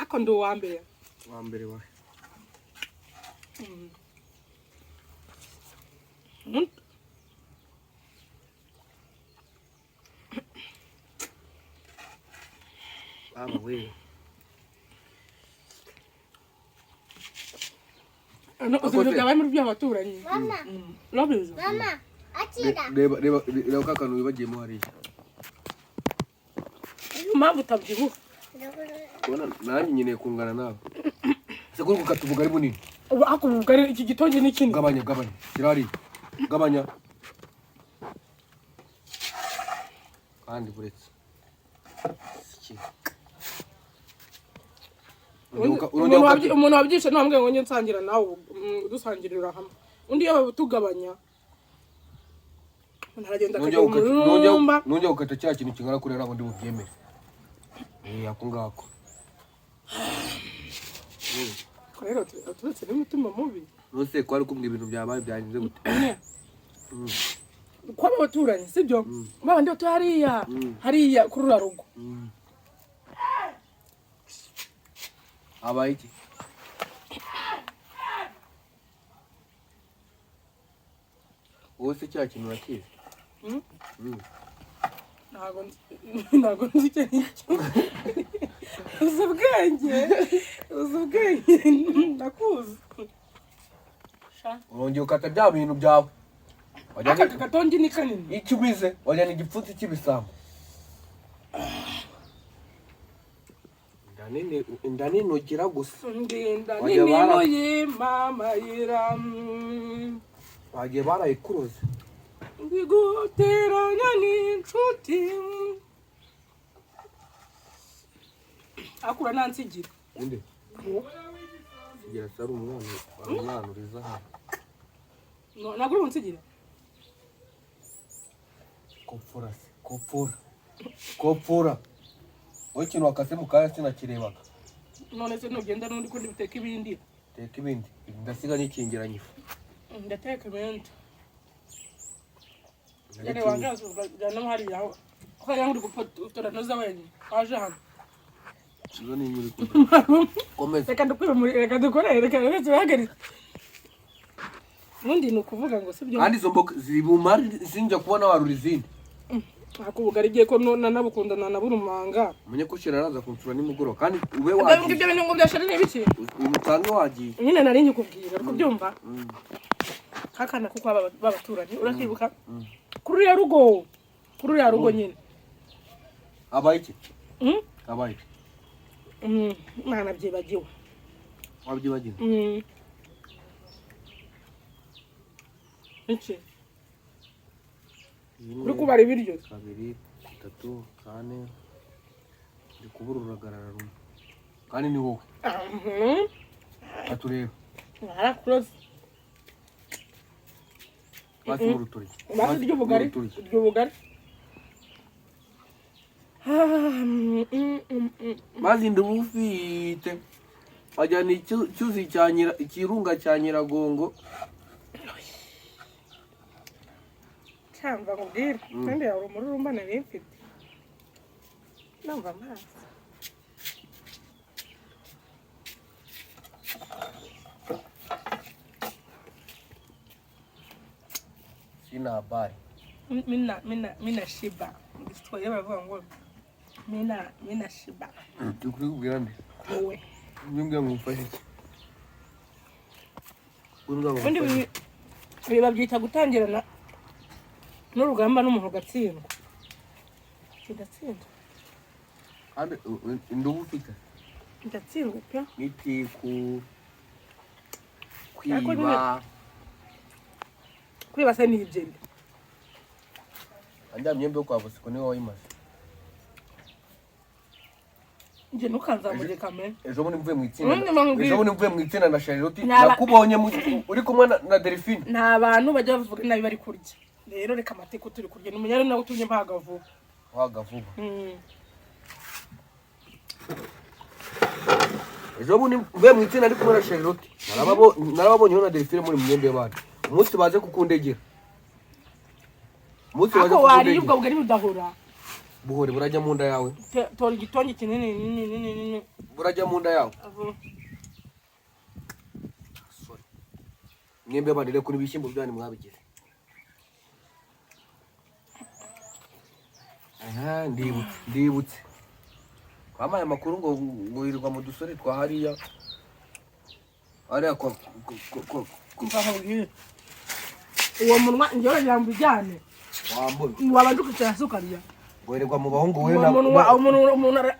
Ako ndo wa mbere wa we no uzo byabaye muri by'abaturanyi Lobizo Mama akira reba kakanu bibagiyemo hariya mpamvu utabyibuha nanjye nyine kungana nawe se kuri gukatuvuga ari bunini ako bugari iki gitonje ni kinini gabanya kirari gabanya kandi buretse umuntu wabyishe ntambwe ngo njye nsangira nawe dusangirira hamwe undi yo tugabanya ntaragenda kujya nonje ukata cya kintu kingana kurera ngo ndi bubyemere ako ngako rero turetse n'umutima mubi nose kwari kumwe ibintu byabaye byagenze gute kwaba baturanyi sibyo babandi bato hariya kuri rugo abaye iki wose cya kintu urakizi ntabwo nzi icyo nicyo uzi ubwenge ndakuzi urongera ukata bya bintu byawe aka gatongi ni kanini icyo ubize wajyana igipfunsi cy'ibisambo ndaninogera gusa ndinda ninimo y'imama bagiye barayikuroze ndiguteranya n'inshuti akura nansigira inde sigira sari umwana uriza hano ntabwo uri bunsigira kopfura wowe ikintu wakase mu kanya sinakirebaga none se nugenda n'undi ko ndibuteka ibindi teka ibindi ndasiga n'ikingiranye ifu ndateka ibindi yane wangaza ujyana hari yaho ko yangu uri gufotora noza wenyine waje hano izo ni inyuri komeza reka dukore reka tuhagaritse ubundi ni ukuvuga ngo sibyo kandi izo mboga ziri bumari sinjya kubona warura izindi akubugara igiye ko nanabukundana na burumanga umenye ko shira araza kunsura nimugoroba kandi ube wagiye ibyo bintu ngo byashara n'ibiki umutange wagiye nyine nari nyikubwira ariko byumva kakana kuko babaturanyi urakibuka kuri ya rugo nyine abaye iki abaye mwana byibagiwe wabyibagiwe iki uri kubara ibiryo 2 3 4 ndi kubura uragarara rumwe kandi ni wowe atureba narakuroze basi mu rutori basi ry'ubugari mazi ndubufite wajyana icyuzi cyanyira ikirunga cya Nyiragongo cyangwa ngubwire kandi yawe umururumba nari mfite numva amazi sina habari mina shiba nditwaye bavuga ngo mina shiba ukuri kubwira nde wowe nimbwa ngumfashe iki undi babyita gutangirana n'urugamba n'umuntu gatsindwa kidatsindwa kandi indubu ufite ndatsindwa pe nitiku kwiba se n'ibyendi anja myembe kwa Bosco ni wowe imaze nje nukanzamuje kamera ejo bundi mvuye mu itsinda na Charlotte nakubonye uri kumwe na Delphine nta bantu bajya bavuga nabi bari kurya rero reka amateko turi kurya n'umunyari nawe utumye mpagavuba ejo bundi mvuye mu itsinda ari kumwe na Charlotte narababonyeho na Delphine muri myembe bandi umunsi baze kukundegera ako waribwa bugari budahura buhore burajya mu nda yawe tora igitongi kinini burajya mu nda yawe mwembe banire kuri bishyimbo byane mwabigize aha ndibutse kwamaye amakuru ngo wirirwa mu dusore twa hariya ariya ko uwo munwa njyewe jambo ijyane wambona wabanje kwicara sukariya wererwa mu bahungu we na umuntu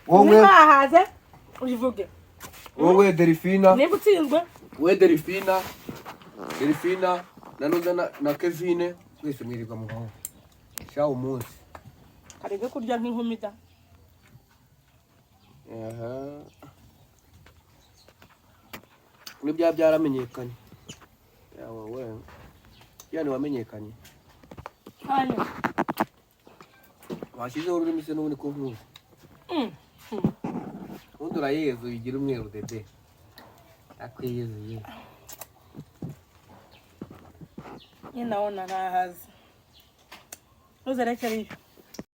wowe bahaze uyivuge wowe Delphina niba utsinzwe we Delphina na Kevine twese mwirirwa mu bahungu sha umunsi karege kurya nk'inkumi da aha n'ibya byaramenyekanye yawe we yani wamenyekanye hano washyizeho ururimi se n'ubundi ko nkuzi undi urayezu yigira umweru dede akwiyezuye naona nahazi uzerekere